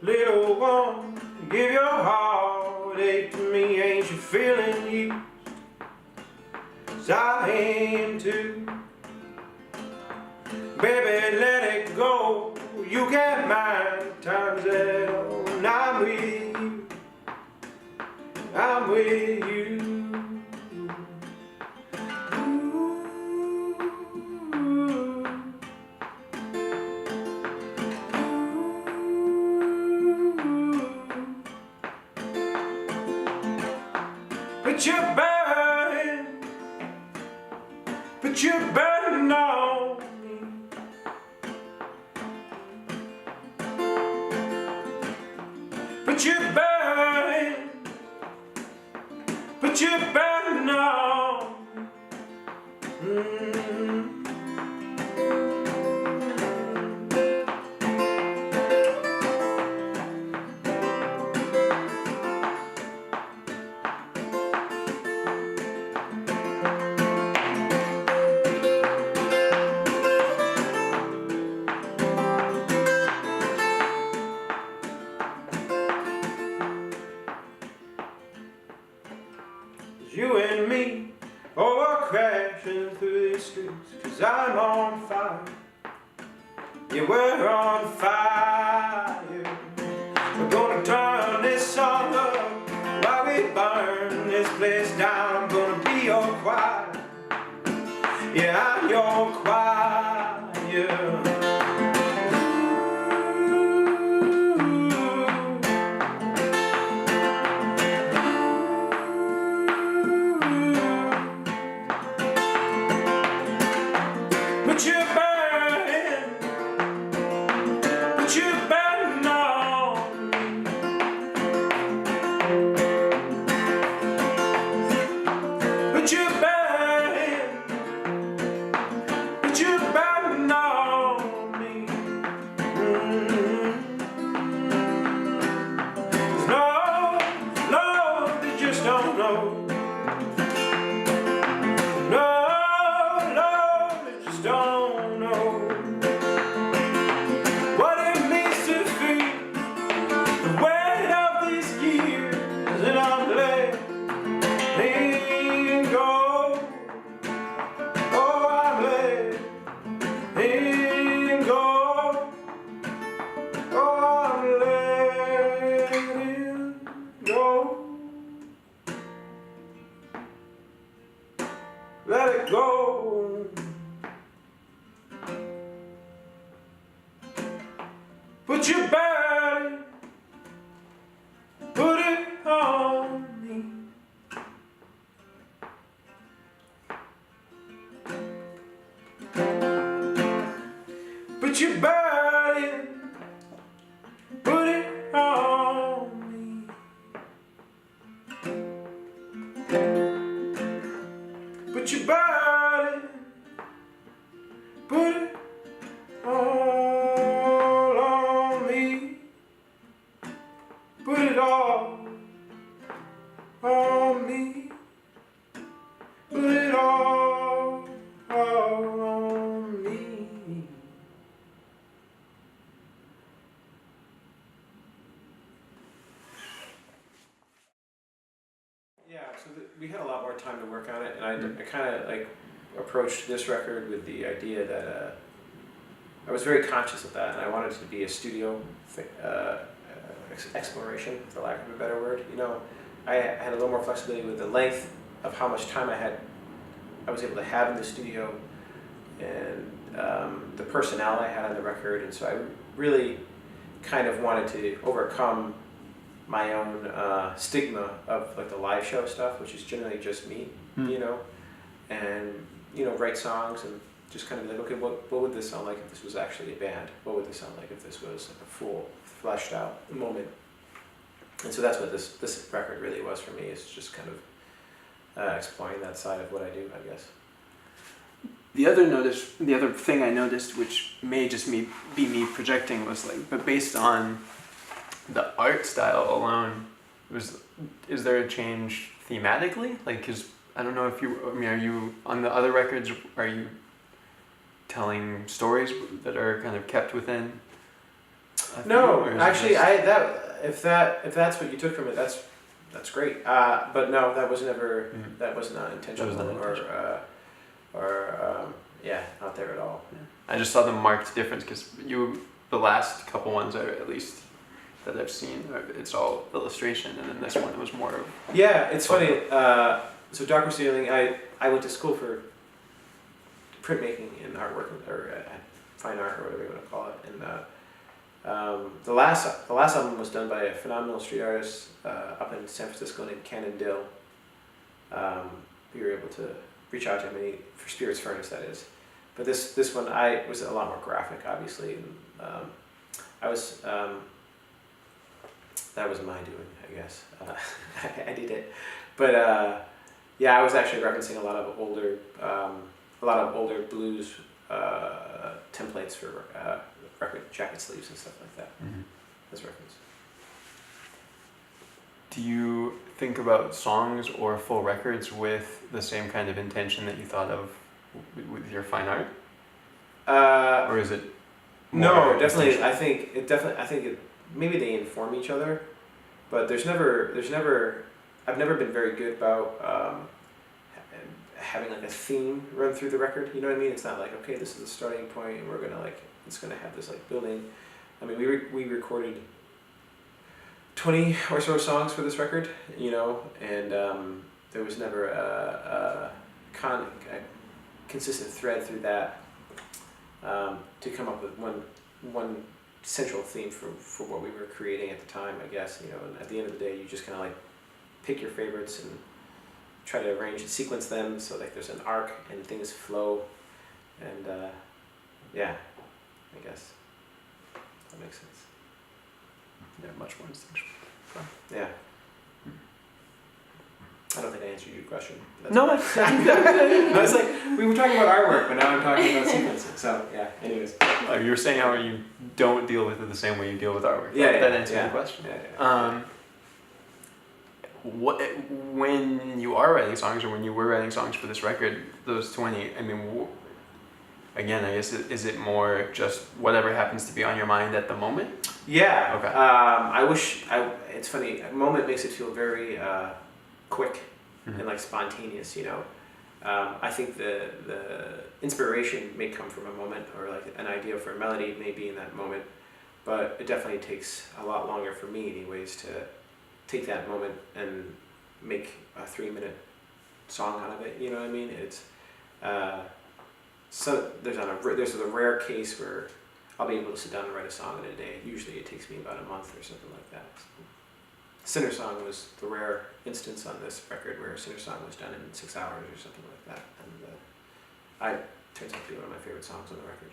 little one, give your heartache to me. Ain't you feeling used? 'Cause I am too. Baby, let it go. You get mine times hell. And I'm with you. I'm with you. But you're burning, but you're burning on me. But you're burning, but you're burning on me. You and me, oh, we're crashing through the streets. 'Cause I'm on fire, yeah, we're on fire. We're gonna turn this song up while we burn this place down. I'm gonna be your choir, yeah, I'm your choir. But you're burning, but you're burning on me. But you're burning, but you're burning on me. 'Cause no, no, they just don't know. Don't know what it means to feel the weight of these years, and I'm letting go. Oh, I'm letting go. Oh, I'm letting go. Let it go. Put your burden, put it on me. Put your burden, put it on me. Put your burden, put it all on me. Put it all on me. Put it all on me. Yeah, so we had a lot more time to work on it, and I kind of like approached this record with the idea that I was very conscious of that, and I wanted it to be a studio exploration, for lack of a better word. You know, I had a little more flexibility with the length of how much time I was able to have in the studio, and the personnel I had on the record, and so I really kind of wanted to overcome my own stigma of like the live show stuff, which is generally just me, you know, and write songs and just kind of be like, okay, what would this sound like if this was actually a band? What would this sound like if this was like a full, fleshed out moment? And so that's what this record really was for me. It's just kind of exploring that side of what I do, I guess. The other thing I noticed, which may just be me projecting, was like, but based on the art style alone, is there a change thematically? Like, 'cause I don't know if are you on the other records? Are you telling stories that are kind of kept within No, or is it actually, just- if that's what you took from it, that's great. But no, that was never Mhm. that was not intentional, That was not intentional. yeah, not there at all. I just saw the marked difference because the last couple ones are at least that I've seen, it's all illustration, and then this one was more of Yeah, it's funny. So Darker Ceiling, I went to school for printmaking and artwork or fine art or whatever you want to call it, and the last album was done by a phenomenal street artist up in San Francisco named Cannon Dill. We were able to reach out to him for Spirits Furnace, that is. But this one was a lot more graphic, obviously, and that was my doing, I guess. I did it, but yeah, I was actually referencing a lot of older blues templates for record jacket sleeves and stuff like that. Mhm. As reference. Do you think about songs or full records with the same kind of intention that you thought of with your fine art, or is it? No, definitely. I think it. Maybe they inform each other, but there's never. I've never been very good about having like a theme run through the record. You know what I mean? It's not like, okay, this is the starting point, and we're gonna it's gonna have this like building. I mean, we recorded 20 or so songs for this record, you know, and there was never a consistent thread through that to come up with one central theme for what we were creating at the time, I guess, you know. And at the end of the day, you just kind of like pick your favorites and try to arrange and sequence them so like there's an arc and things flow, and yeah, I guess that makes sense. Yeah, much more instinctual. Yeah. I don't think I answered your question. No, I was like, we were talking about artwork, but now I'm talking about sequencing. So yeah. Anyways. You were saying how you don't deal with it the same way you deal with artwork. Yeah, that answers the question. Yeah. When you are writing songs, or when you were writing songs for this record, those 20, I mean, again, I guess, is it more just whatever happens to be on your mind at the moment? Yeah. Okay. It's funny. A moment makes it feel very quick Mm-hmm. and like spontaneous. You know. I think the inspiration may come from a moment, or like an idea for a melody may be in that moment, but it definitely takes a lot longer for me, anyways, to take that moment and make a 3-minute song out of it. You know what I mean? It's so there's a rare case where I'll be able to sit down and write a song in a day. Usually it takes me about a month or something like that. Sinner Song was the rare instance on this record where Sinner Song was done in 6 hours or something like that, and turns out to be one of my favorite songs on the record.